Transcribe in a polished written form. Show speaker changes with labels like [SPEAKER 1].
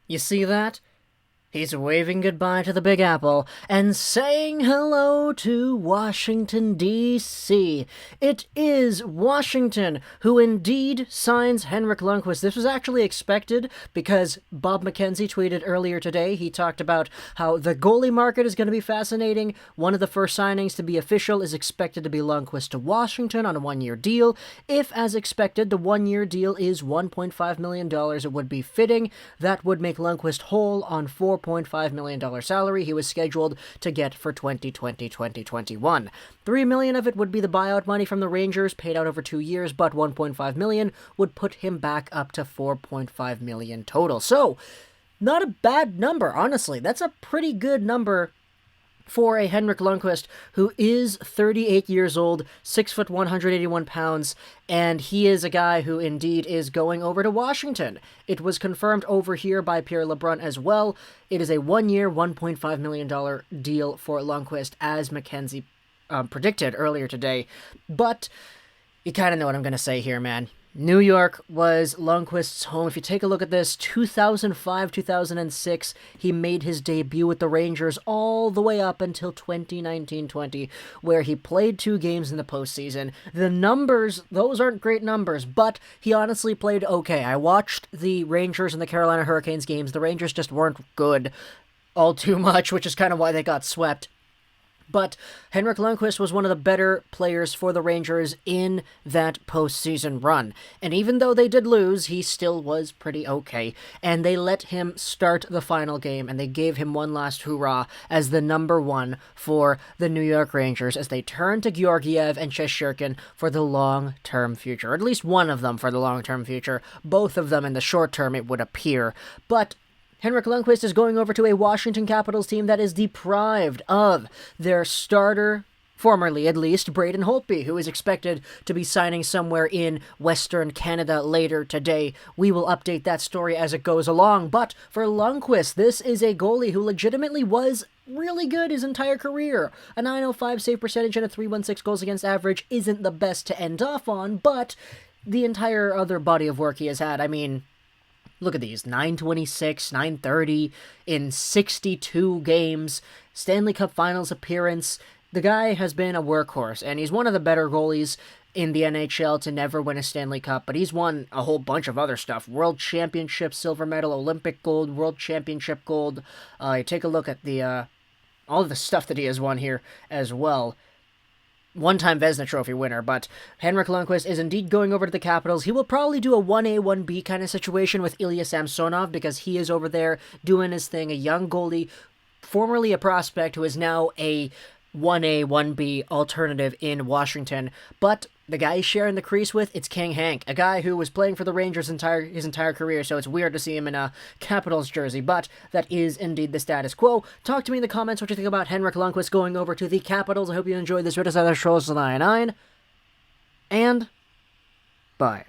[SPEAKER 1] You see that? He's waving goodbye to the Big Apple and saying hello to Washington, D.C. It is Washington who indeed signs Henrik Lundqvist. This was actually expected because Bob McKenzie tweeted earlier today. He talked about how the goalie market is going to be fascinating. One of the first signings to be official is expected to be Lundqvist to Washington on a one-year deal. If, as expected, the one-year deal is $1.5 million, it would be fitting. That would make Lundqvist whole on $4.5 million salary he was scheduled to get for 2020-2021. $3 million of it would be the buyout money from the Rangers, paid out over 2 years, but $1.5 million would put him back up to $4.5 million total. So, not a bad number, honestly. That's a pretty good number for a Henrik Lundqvist, who is 38 years old, 6 foot 181 pounds, and he is a guy who indeed is going over to Washington. It was confirmed over here by Pierre LeBrun as well. It is a one-year, $1.5 million deal for Lundqvist, as McKenzie predicted earlier today. But you kind of know what I'm going to say here, man. New York was Lundqvist's home. If you take a look at this, 2005-2006, he made his debut with the Rangers all the way up until 2019-20, where he played 2 games in the postseason. The numbers, those aren't great numbers, but he honestly played okay. I watched the Rangers and the Carolina Hurricanes games. The Rangers just weren't good all too much, which is kind of why they got swept. But Henrik Lundqvist was one of the better players for the Rangers in that postseason run. And even though they did lose, he still was pretty okay. And they let him start the final game, and they gave him one last hurrah as the number 1 for the New York Rangers as they turned to Georgiev and Shesterkin for the long-term future. Or at least one of them for the long-term future. Both of them in the short term, it would appear. But Henrik Lundqvist is going over to a Washington Capitals team that is deprived of their starter, formerly at least, Braden Holtby, who is expected to be signing somewhere in Western Canada later today. We will update that story as it goes along. But for Lundqvist, this is a goalie who legitimately was really good his entire career. A .905 save percentage and a .316 goals against average isn't the best to end off on, but the entire other body of work he has had, I mean, look at these, 926, 930 in 62 games, Stanley Cup Finals appearance. The guy has been a workhorse, and he's one of the better goalies in the NHL to never win a Stanley Cup, but he's won a whole bunch of other stuff. World Championship, silver medal, Olympic gold, World Championship gold. Take a look at the all of the stuff that he has won here as well. One-time Vezina Trophy winner, but Henrik Lundqvist is indeed going over to the Capitals. He will probably do a 1A, 1B kind of situation with Ilya Samsonov because he is over there doing his thing, a young goalie, formerly a prospect who is now a 1A, 1B alternative in Washington. But the guy he's sharing the crease with, it's King Hank, a guy who was playing for the Rangers his entire career, so it's weird to see him in a Capitals jersey, but that is indeed the status quo. Talk to me in the comments what you think about Henrik Lundqvist going over to the Capitals. I hope you enjoyed this. Rita Trolls 99, and bye.